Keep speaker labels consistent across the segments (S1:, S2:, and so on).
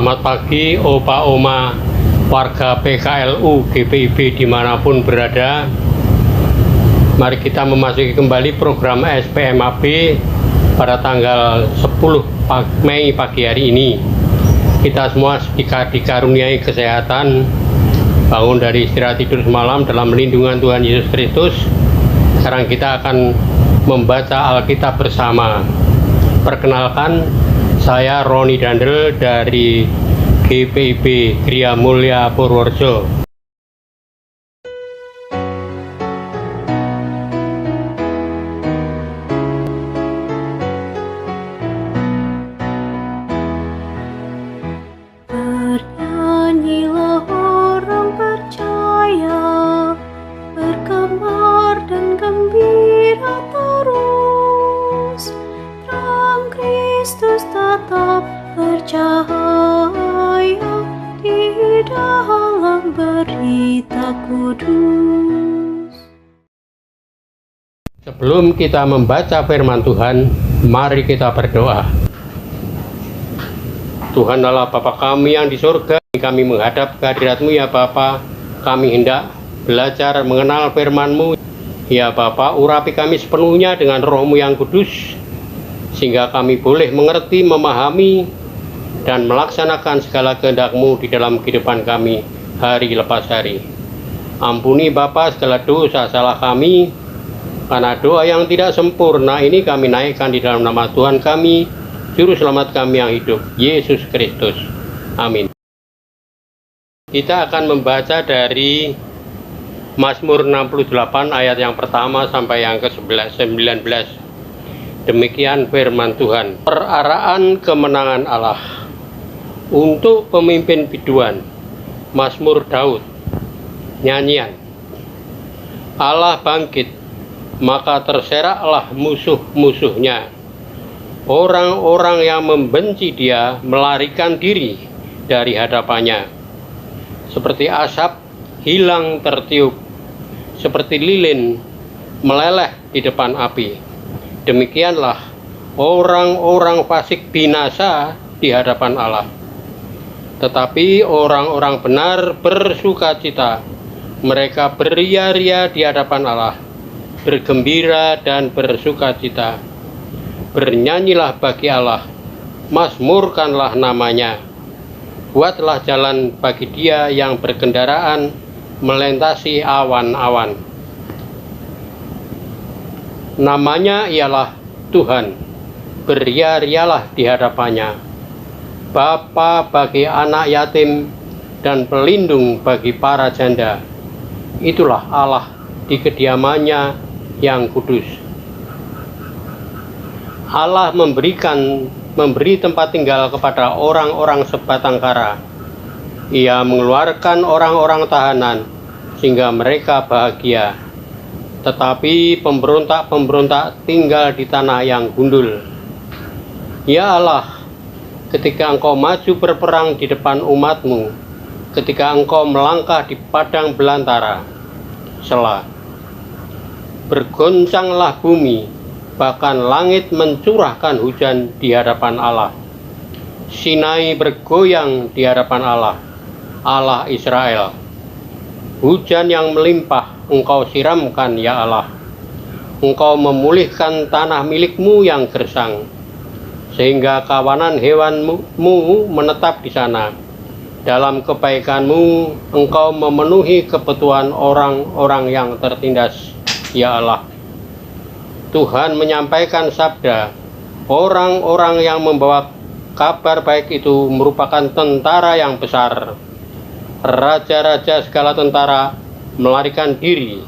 S1: Selamat pagi Opa Oma warga PKLU GPIB dimanapun berada. Mari kita memasuki kembali program SPMAB pada tanggal 10 Mei pagi hari ini. Kita semua dikaruniai kesehatan, bangun dari istirahat tidur semalam dalam lindungan Tuhan Yesus Kristus. Sekarang kita akan membaca Alkitab bersama. Perkenalkan, saya Roni Dandel dari GPIB Gria Mulia Purworejo.
S2: Bernyanyilah orang percaya, berkamar dan gembira terus. Terang Kristus tetap bercahaya di dalam berita kudus.
S1: Sebelum kita membaca firman Tuhan, mari kita berdoa. Tuhan Allah Bapa kami yang di surga, kami menghadap kehadirat-Mu ya Bapa. Kami hendak belajar mengenal firman-Mu. Ya Bapa, urapi kami sepenuhnya dengan Roh-Mu yang kudus, sehingga kami boleh mengerti, memahami, dan melaksanakan segala kehendak-Mu di dalam kehidupan kami hari lepas hari. Ampuni Bapa segala dosa salah kami, karena doa yang tidak sempurna ini kami naikkan di dalam nama Tuhan kami, Juru Selamat kami yang hidup, Yesus Kristus. Amin. Kita akan membaca dari Mazmur 68 ayat yang pertama sampai yang ke-19. Demikian firman Tuhan. Peraraan kemenangan Allah. Untuk pemimpin biduan, Mazmur Daud. Nyanyian. Allah bangkit, maka terseraklah musuh-musuhnya. Orang-orang yang membenci dia melarikan diri dari hadapannya. Seperti asap hilang tertiup, seperti lilin meleleh di depan api. Demikianlah orang-orang fasik binasa di hadapan Allah. Tetapi orang-orang benar bersukacita. Mereka beria-ria di hadapan Allah, bergembira dan bersukacita. Bernyanyilah bagi Allah, mazmurkanlah namanya. Buatlah jalan bagi dia yang berkendaraan melintasi awan-awan. Namanya ialah Tuhan, beria-rialah di hadapannya. Bapa bagi anak yatim dan pelindung bagi para janda. Itulah Allah di kediamannya yang kudus. Allah memberi tempat tinggal kepada orang-orang sebatang kara. Ia mengeluarkan orang-orang tahanan sehingga mereka bahagia. Tetapi pemberontak-pemberontak tinggal di tanah yang gundul. Ya Allah, ketika Engkau maju berperang di depan umat-Mu, ketika Engkau melangkah di padang belantara, Selah. Bergoncanglah bumi, bahkan langit mencurahkan hujan di hadapan Allah. Sinai bergoyang di hadapan Allah, Allah Israel. Hujan yang melimpah Engkau siramkan ya Allah. Engkau memulihkan tanah milik-Mu yang gersang, sehingga kawanan hewan-Mu menetap di sana. Dalam kebaikan-Mu Engkau memenuhi kebutuhan orang-orang yang tertindas ya Allah. Tuhan menyampaikan sabda, orang-orang yang membawa kabar baik itu merupakan tentara yang besar. Raja-raja segala tentara melarikan diri,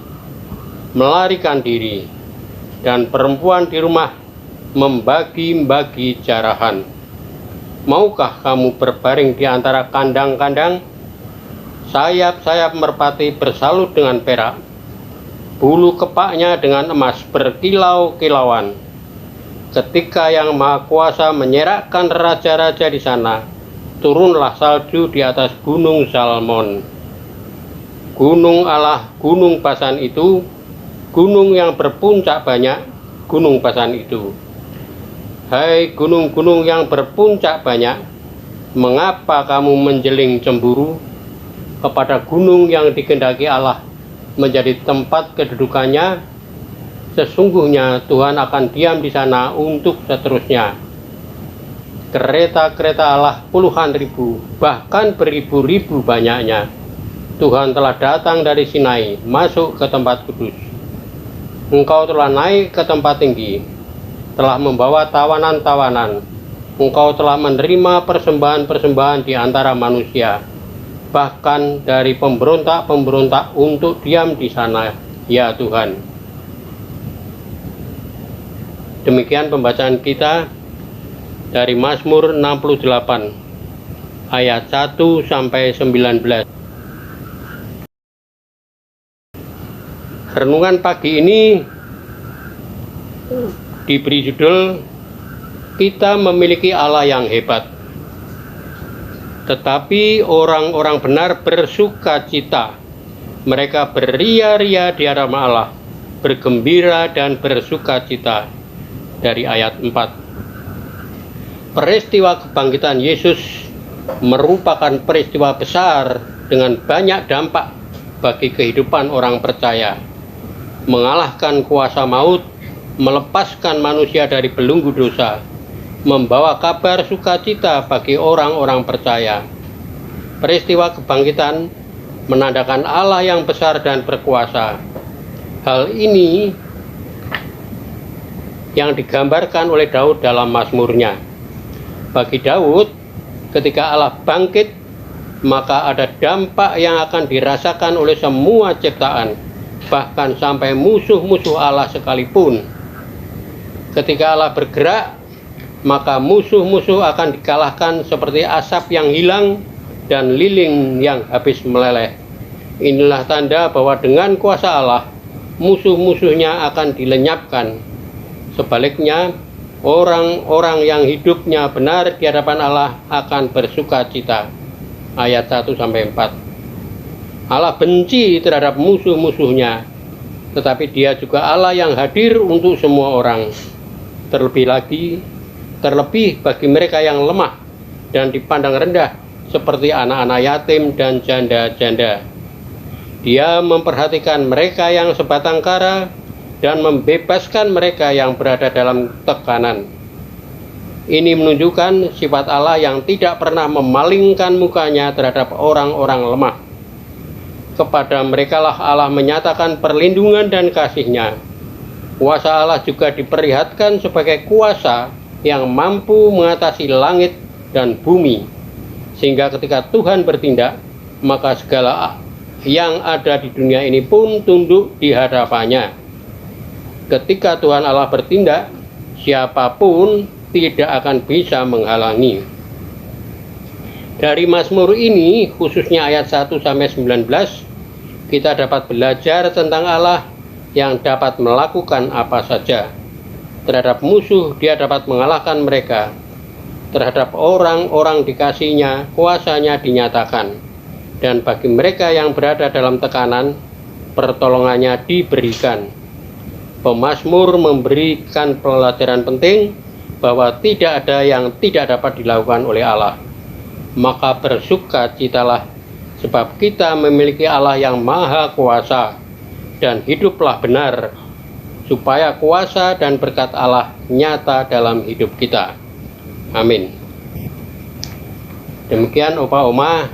S1: dan perempuan di rumah membagi-bagi jarahan. Maukah kamu berbaring di antara kandang-kandang? Sayap-sayap merpati bersalut dengan perak, bulu kepaknya dengan emas berkilau-kilauan. Ketika Yang Maha Kuasa menyerakkan raja-raja di sana, turunlah salju di atas gunung Salmon. Gunung Allah, gunung Basan itu, gunung yang berpuncak banyak, gunung Basan itu. Hai gunung-gunung yang berpuncak banyak, Mengapa kamu menjeling cemburu kepada gunung yang dikehendaki Allah menjadi tempat kedudukannya? Sesungguhnya Tuhan akan diam di sana untuk seterusnya. Kereta-kereta Allah puluhan ribu, bahkan beribu-ribu banyaknya. Tuhan telah datang dari Sinai, masuk ke tempat kudus. Engkau telah naik ke tempat tinggi, telah membawa tawanan-tawanan. Engkau telah menerima persembahan-persembahan di antara manusia, bahkan dari pemberontak-pemberontak untuk diam di sana, ya Tuhan. Demikian pembacaan kita dari Mazmur 68 ayat 1 sampai 19. Renungan pagi ini diberi judul "Kita Memiliki Allah yang Hebat". Tetapi orang-orang benar bersuka cita. Mereka beria-ria di hadapan Allah, bergembira dan bersuka cita. Dari ayat 4. Peristiwa kebangkitan Yesus merupakan peristiwa besar dengan banyak dampak bagi kehidupan orang percaya. Mengalahkan kuasa maut, melepaskan manusia dari belenggu dosa, membawa kabar sukacita bagi orang-orang percaya. Peristiwa kebangkitan menandakan Allah yang besar dan berkuasa. Hal ini yang digambarkan oleh Daud dalam Mazmurnya. Bagi Daud, ketika Allah bangkit, maka ada dampak yang akan dirasakan oleh semua ciptaan, bahkan sampai musuh-musuh Allah sekalipun. Ketika Allah bergerak, maka musuh-musuh akan dikalahkan seperti asap yang hilang dan lilin yang habis meleleh. Inilah tanda bahwa dengan kuasa Allah, musuh-musuhnya akan dilenyapkan. Sebaliknya, orang-orang yang hidupnya benar di hadapan Allah akan bersuka cita. Ayat 1-4. Allah benci terhadap musuh-musuhnya, tetapi Dia juga Allah yang hadir untuk semua orang. Terlebih bagi mereka yang lemah dan dipandang rendah, seperti anak-anak yatim dan janda-janda. Dia memperhatikan mereka yang sebatang kara dan membebaskan mereka yang berada dalam tekanan. Ini menunjukkan sifat Allah yang tidak pernah memalingkan mukanya terhadap orang-orang lemah. Kepada merekalah Allah menyatakan perlindungan dan kasih-Nya. Kuasa Allah juga diperlihatkan sebagai kuasa yang mampu mengatasi langit dan bumi, sehingga ketika Tuhan bertindak, maka segala yang ada di dunia ini pun tunduk di hadapannya. Ketika Tuhan Allah bertindak, siapapun tidak akan bisa menghalangi. Dari Mazmur ini, khususnya ayat 1-19, kita dapat belajar tentang Allah yang dapat melakukan apa saja. Terhadap musuh, Dia dapat mengalahkan mereka. Terhadap orang-orang dikasih-Nya, kuasa-Nya dinyatakan. Dan bagi mereka yang berada dalam tekanan, pertolongannya diberikan. Pemazmur memberikan pelajaran penting bahwa tidak ada yang tidak dapat dilakukan oleh Allah. Maka bersukacitalah, sebab kita memiliki Allah yang maha kuasa, dan hiduplah benar, supaya kuasa dan berkat Allah nyata dalam hidup kita. Amin. Demikian Opa Oma,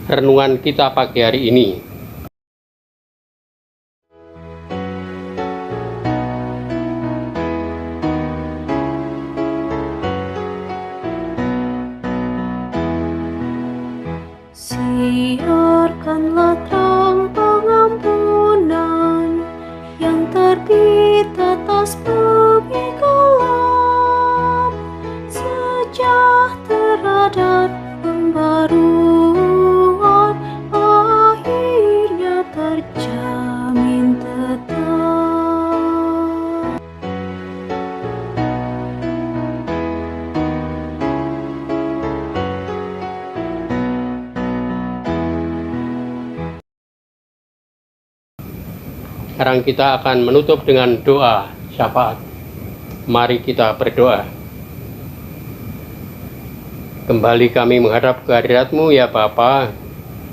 S1: renungan kita pagi hari ini.
S2: Siarkanlah terang pengampunan yang terbit atas bumi gelap, sejahtera dan pembaruan akhirnya terjamin tetap.
S1: Sekarang kita akan menutup dengan doa syafaat. Mari kita berdoa. Kembali kami menghadap ke hadirat-Mu ya Bapa.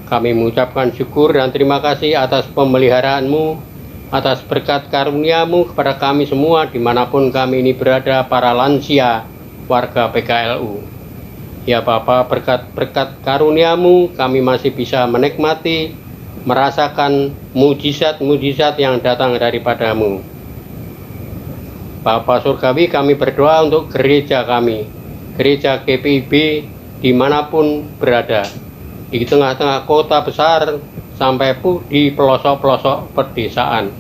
S1: Kami mengucapkan syukur dan terima kasih atas pemeliharaan-Mu, atas berkat karunia-Mu kepada kami semua dimanapun kami ini berada, para lansia warga PKLU. Ya Bapa, berkat-berkat karunia-Mu kami masih bisa menikmati, merasakan mujizat-mujizat yang datang daripada-Mu. Bapa Surgawi, kami berdoa untuk gereja kami, gereja GPIB dimanapun berada, di tengah-tengah kota besar sampai di pelosok-pelosok pedesaan.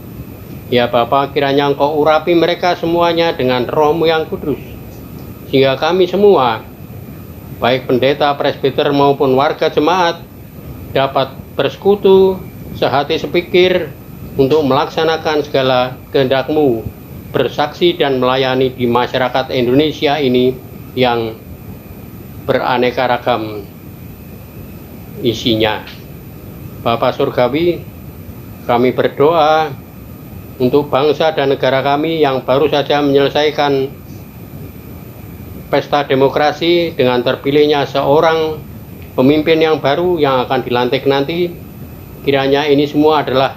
S1: Ya Bapa, kiranya Engkau urapi mereka semuanya dengan Roh-Mu yang kudus, sehingga kami semua, baik pendeta, presbiter maupun warga jemaat, dapat bersekutu, sehati sepikir untuk melaksanakan segala kehendak-Mu, bersaksi dan melayani di masyarakat Indonesia ini yang beraneka ragam isinya. Bapa Surgawi, kami berdoa untuk bangsa dan negara kami yang baru saja menyelesaikan pesta demokrasi dengan terpilihnya seorang pemimpin yang baru yang akan dilantik nanti. Kiranya ini semua adalah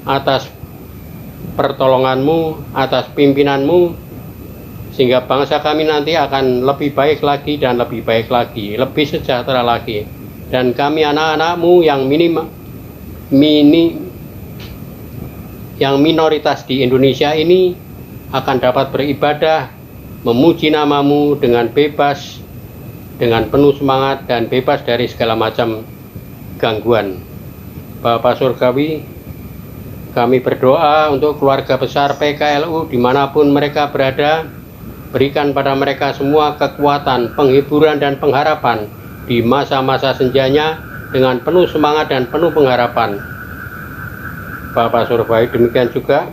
S1: atas pertolongan-Mu, atas pimpinan-Mu, sehingga bangsa kami nanti akan lebih baik lagi dan lebih baik lagi, lebih sejahtera lagi. Dan kami anak-anak-Mu yang minoritas di Indonesia ini akan dapat beribadah, memuji nama-Mu dengan bebas, dengan penuh semangat dan bebas dari segala macam gangguan. Bapa Surgawi, kami berdoa untuk keluarga besar PKLU dimanapun mereka berada. Berikan pada mereka semua kekuatan, penghiburan dan pengharapan di masa-masa senjanya dengan penuh semangat dan penuh pengharapan. Bapak Surgawi, demikian juga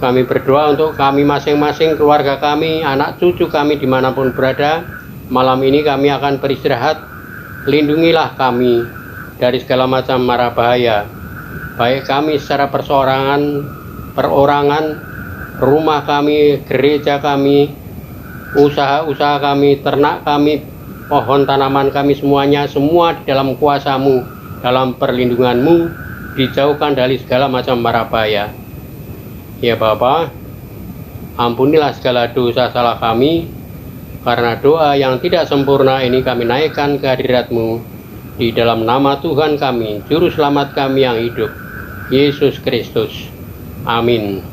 S1: kami berdoa untuk kami masing-masing, keluarga kami, anak cucu kami dimanapun berada. Malam ini kami akan beristirahat. Lindungilah kami dari segala macam mara bahaya, baik kami secara perorangan, rumah kami, gereja kami, usaha-usaha kami, ternak kami, pohon tanaman kami, semuanya, semua di dalam kuasa-Mu, dalam perlindungan-Mu, dijauhkan dari segala macam mara bahaya. Ya Bapa, ampunilah segala dosa salah kami, karena doa yang tidak sempurna ini kami naikkan ke hadirat-Mu, di dalam nama Tuhan kami, Juru Selamat kami yang hidup, Yesus Kristus. Amin.